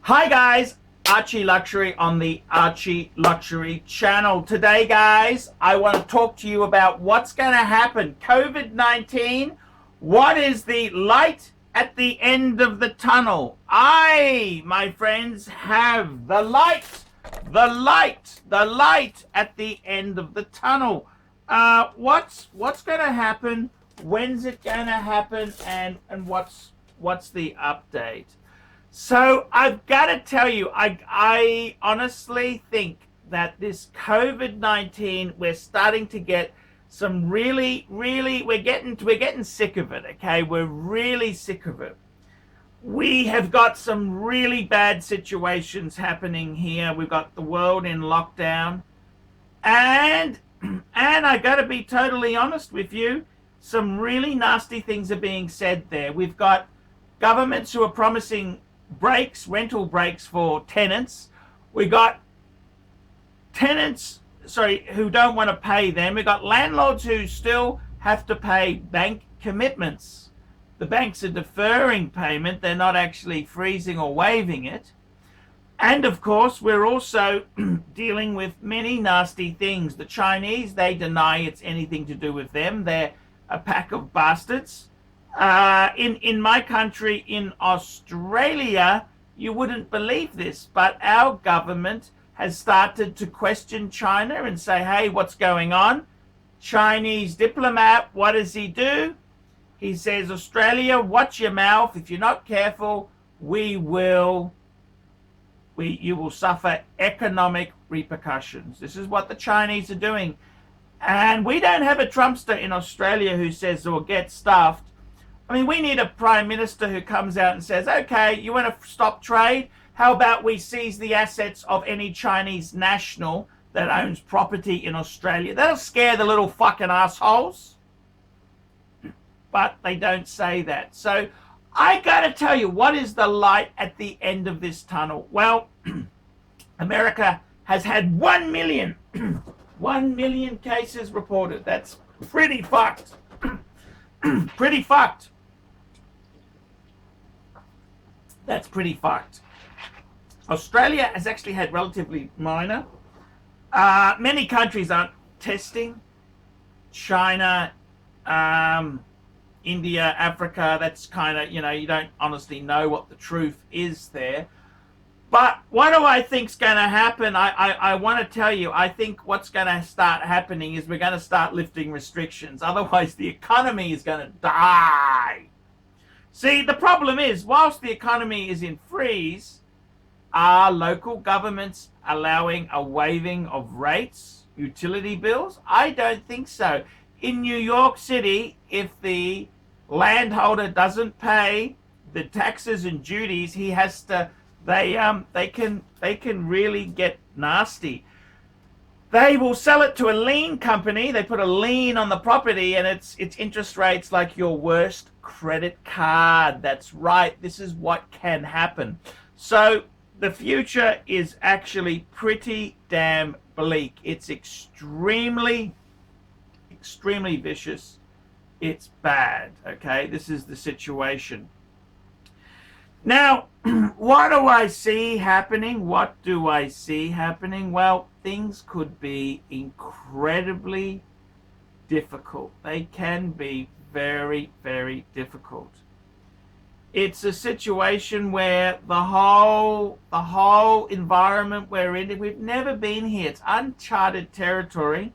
Hi guys, Archie Luxury on the Archie Luxury channel. Today guys, I want to talk to you about what's going to happen. COVID-19, what is the light at the end of the tunnel? I, my friends, have the light at the end of the tunnel. What's going to happen? When's it going to happen? And what's the update? So I've got to tell you, I honestly think that this COVID-19, we're starting to get some really, we're getting sick of it, okay? We're really sick of it. We have got some really bad situations happening here. We've got the world in lockdown. And I got to be totally honest with you, some really nasty things are being said there. We've got governments who are promising rental breaks for tenants. We got tenants, who don't want to pay them. We got landlords who still have to pay bank commitments. The banks are deferring payment. They're not actually freezing or waiving it. And of course, we're also dealing with many nasty things. The Chinese, they deny it's anything to do with them. They're a pack of bastards. In my country, in Australia, you wouldn't believe this, but our government has started to question China and say, hey, what's going on? Chinese diplomat, what does he do? He says, Australia, watch your mouth. If you're not careful, you will suffer economic repercussions. This is what the Chinese are doing. And we don't have a Trumpster in Australia who says, or get stuffed. I mean, we need a prime minister who comes out and says, okay, you want to stop trade? How about we seize the assets of any Chinese national that owns property in Australia? That'll scare the little fucking assholes. But they don't say that. So I got to tell you, what is the light at the end of this tunnel? Well, America has had 1 million, 1 million cases reported. That's pretty fucked. Pretty fucked. That's pretty fucked. Australia has actually had relatively minor. Many countries aren't testing. China, India, Africa, that's kind of, you don't honestly know what the truth is there. But what do I think's going to happen? I want to tell you, I think what's going to start happening is we're going to start lifting restrictions. Otherwise, the economy is going to die. See, the problem is, whilst the economy is in freeze, are local governments allowing a waiving of rates, utility bills? I don't think so. In New York City, if the landholder doesn't pay the taxes and duties, he has to. They can really get nasty. They will sell it to a lien company. They put a lien on the property, and it's interest rates like your worst credit card. That's right. This is what can happen. So the future is actually pretty damn bleak. It's extremely vicious. It's bad. Okay, this is the situation. Now, what do I see happening? What do I see happening? Well, things could be incredibly difficult. They can be very, very difficult. It's a situation where the whole environment we're in, we've never been here. It's uncharted territory.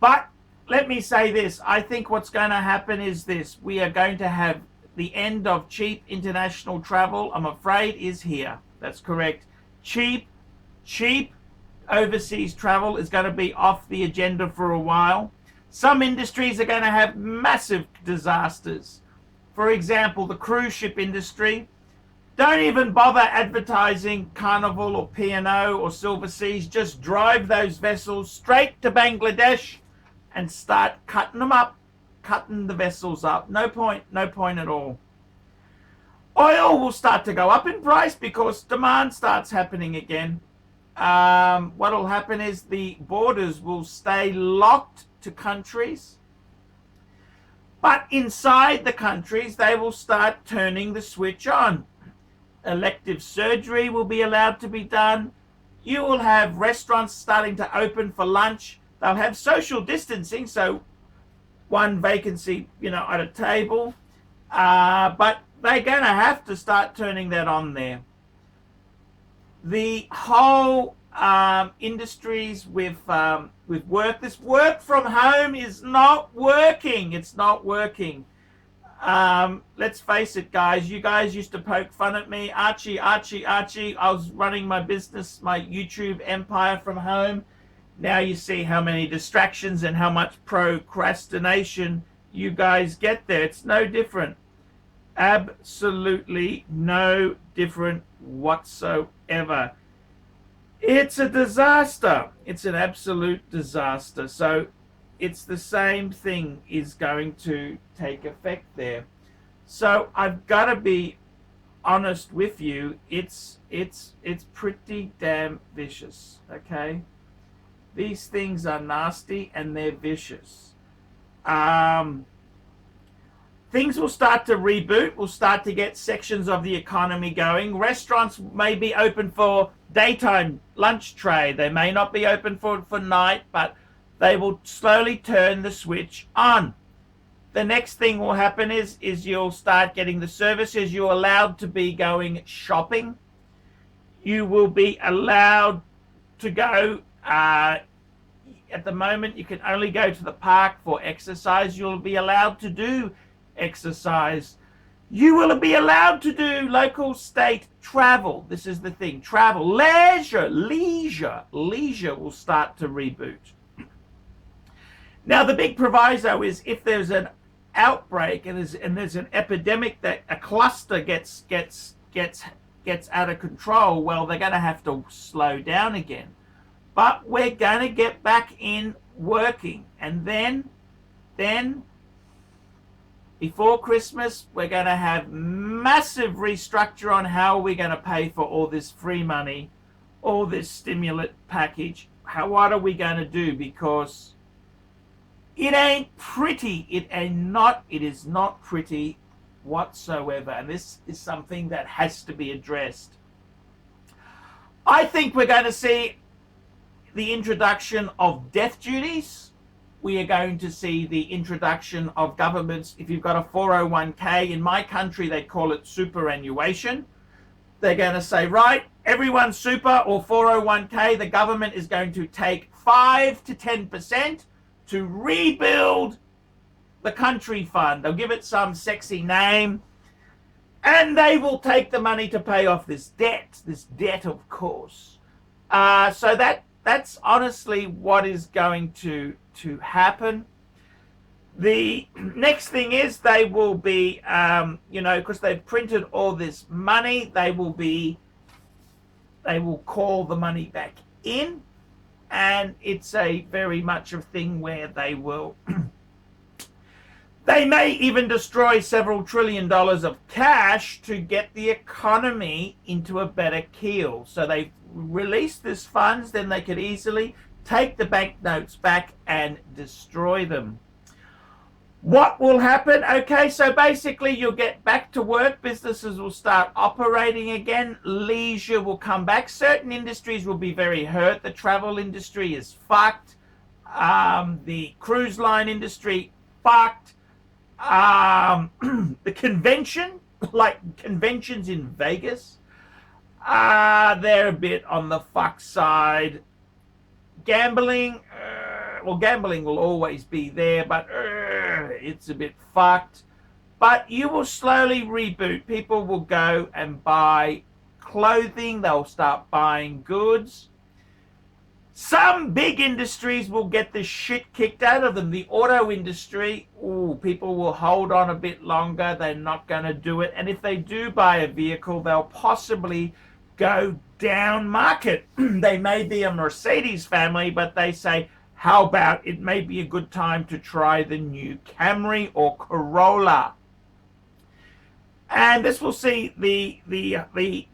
But let me say this. I think what's going to happen is this. We are going to have the end of cheap international travel, I'm afraid, is here. That's correct. Cheap overseas travel is going to be off the agenda for a while. Some industries are going to have massive disasters. For example, the cruise ship industry. Don't even bother advertising Carnival or P&O or Silver Seas. Just drive those vessels straight to Bangladesh and start cutting them up. Cutting the vessels up. No point at all. Oil will start to go up in price because demand starts happening again. What will happen is the borders will stay locked to countries. But inside the countries, they will start turning the switch on. elective surgery will be allowed to be done. You will have restaurants starting to open for lunch. They'll have social distancing, so one vacancy, at a table. But they're going to have to start turning that on there. The whole industries with work, this work from home is not working. It's not working. Let's face it, guys. You guys used to poke fun at me. Archie. I was running my business, my YouTube empire from home. Now you see how many distractions and how much procrastination you guys get there. It's no different. Absolutely no different whatsoever. It's a disaster. It's an absolute disaster. So it's the same thing is going to take effect there. So I've got to be honest with you. It's pretty damn vicious, okay? These things are nasty and they're vicious. Things will start to reboot. We'll start to get sections of the economy going. Restaurants may be open for daytime lunch trade. They may not be open for night, but they will slowly turn the switch on. The next thing will happen is you'll start getting the services. You're allowed to be going shopping. You will be allowed to go. At the moment, you can only go to the park for exercise. You'll be allowed to do exercise. You will be allowed to do local state travel. This is the thing. Travel. Leisure will start to reboot. Now, the big proviso is if there's an outbreak and there's an epidemic, that a cluster gets out of control, well, they're going to have to slow down again. But we're going to get back in working. And then before Christmas, we're going to have massive restructure on how we're going to pay for all this free money, all this stimulant package. What are we going to do? Because it ain't pretty. It is not pretty whatsoever. And this is something that has to be addressed. I think we're going to see the introduction of death duties. We are going to see the introduction of governments. If you've got a 401k, in my country they call it superannuation. They're going to say, right, everyone's super or 401k, the government is going to take 5 to 10% to rebuild the country fund. They'll give it some sexy name, and they will take the money to pay off this debt, of course. So that's honestly what is going to happen. The next thing is they will be, because they've printed all this money, they will call the money back in, and it's a very much a thing where they will, they may even destroy several $1 trillion of cash to get the economy into a better keel. So they release this funds, then they could easily take the banknotes back and destroy them. What will happen? Okay, so basically you'll get back to work. Businesses will start operating again. Leisure will come back. Certain industries will be very hurt. The travel industry is fucked. The cruise line industry, fucked. The convention, like conventions in Vegas, they're a bit on the fuck side. Gambling, gambling will always be there, but it's a bit fucked. But you will slowly reboot. People will go and buy clothing. They'll start buying goods. Some big industries will get the shit kicked out of them. The auto industry, people will hold on a bit longer. They're not going to do it. And if they do buy a vehicle, they'll possibly go down market. They may be a Mercedes family, but they say, how about it may be a good time to try the new Camry or Corolla. And this will see the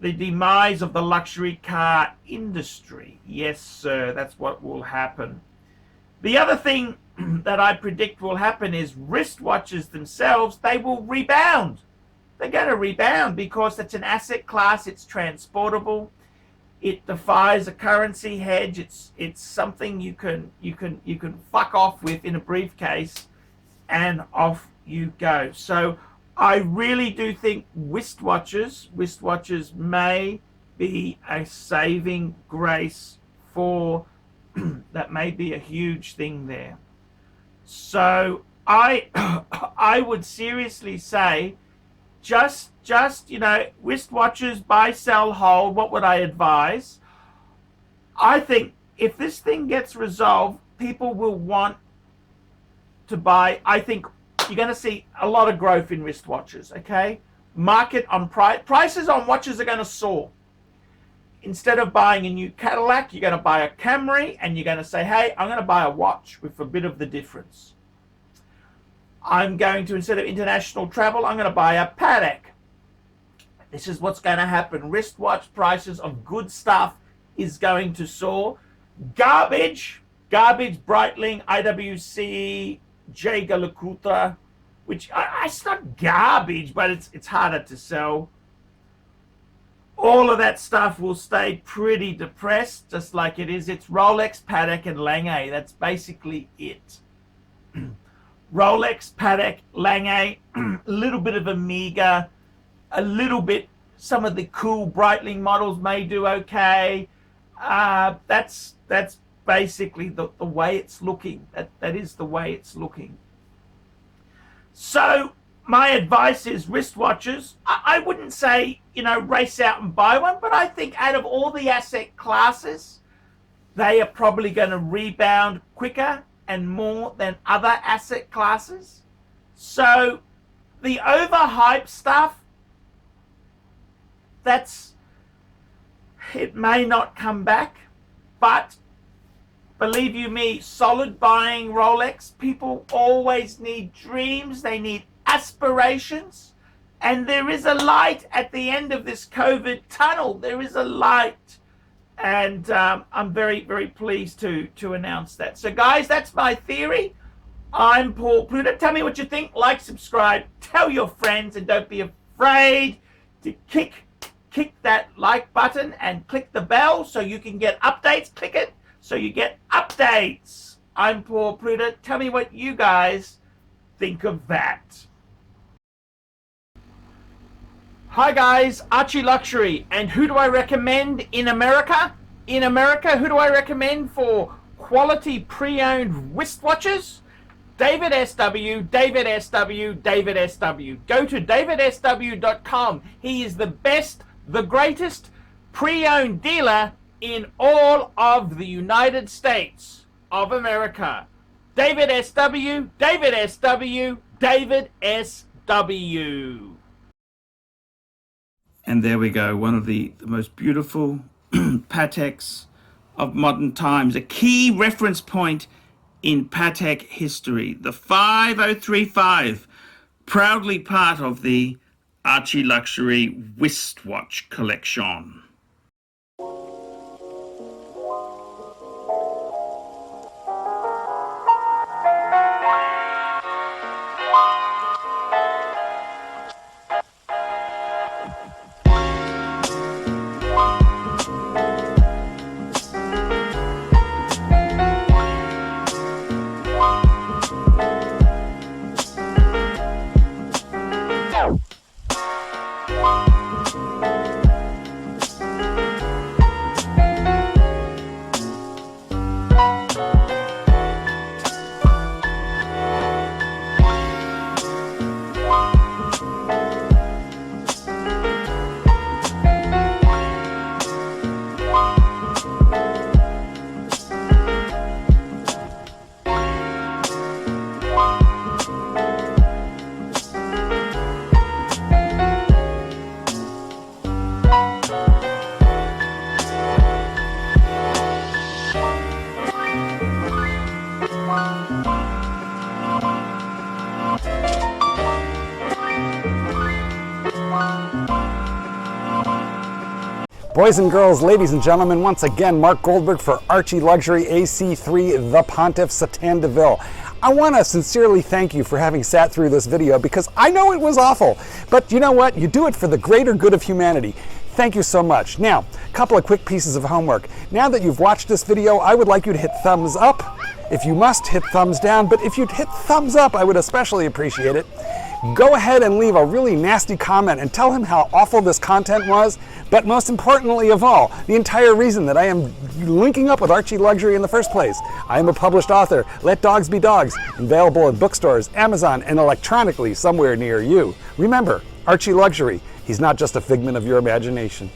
demise of the luxury car industry. Yes, sir, that's what will happen. The other thing that I predict will happen is wristwatches themselves, they will rebound. they're going to rebound because it's an asset class, it's transportable, it defies a currency hedge, it's something you can fuck off with in a briefcase, and off you go. So I really do think wristwatches may be a saving grace for that may be a huge thing there. So I would seriously say just wristwatches, buy, sell, hold. What would I advise? I think if this thing gets resolved, people will want to buy. I think you're going to see a lot of growth in wristwatches, okay? Market on prices on watches are going to soar. Instead of buying a new Cadillac, you're going to buy a Camry, and you're going to say, hey, I'm going to buy a watch with a bit of the difference. I'm going to, instead of international travel, I'm going to buy a Patek. This is what's going to happen. Wristwatch prices of good stuff is going to soar. Garbage, Breitling, IWC, Jaeger LeCoultre, which it's not garbage, but it's harder to sell. All of that stuff will stay pretty depressed, just like it is. It's Rolex, Patek, and Lange. That's basically it. Rolex, Patek, Lange, a little bit of Omega, a little bit, some of the cool Breitling models may do okay. That's basically the way it's looking. That is the way it's looking. So my advice is wristwatches. I wouldn't say, race out and buy one, but I think out of all the asset classes, they are probably going to rebound quicker and more than other asset classes. So the overhyped stuff, it may not come back, but believe you me, solid buying Rolex, people always need dreams, they need aspirations, and there is a light at the end of this COVID tunnel. There is a light, and I'm very, very pleased to announce that. So guys, that's my theory. I'm Paul Pluta. Tell me what you think. Like, subscribe, tell your friends, and don't be afraid to kick that like button and click the bell so you can get updates. Click it so you get updates. I'm Paul Pluta. Tell me what you guys think of that. Hi guys, ArchieLuxury, and who do I recommend in America? In America, who do I recommend for quality pre-owned wristwatches? David SW, David SW, David SW. Go to davidsw.com. He is the best, the greatest pre-owned dealer in all of the United States of America. David SW, David SW, David SW. And there we go, one of the most beautiful Pateks of modern times, a key reference point in Patek history, the 5035, proudly part of the ArchieLuxury wristwatch collection. Boys and girls, ladies and gentlemen, once again, Mark Goldberg for ArchieLuxury AC3, the Pontiff, Satan Deville. I want to sincerely thank you for having sat through this video, because I know it was awful, but you know what? You do it for the greater good of humanity. Thank you so much. Now, a couple of quick pieces of homework. Now that you've watched this video, I would like you to hit thumbs up. If you must, hit thumbs down, but if you'd hit thumbs up, I would especially appreciate it. Go ahead and leave a really nasty comment and tell him how awful this content was, but most importantly of all, the entire reason that I am linking up with ArchieLuxury in the first place. I am a published author. Let dogs be dogs. Available in bookstores, Amazon, and electronically somewhere near you. Remember, ArchieLuxury. He's not just a figment of your imagination.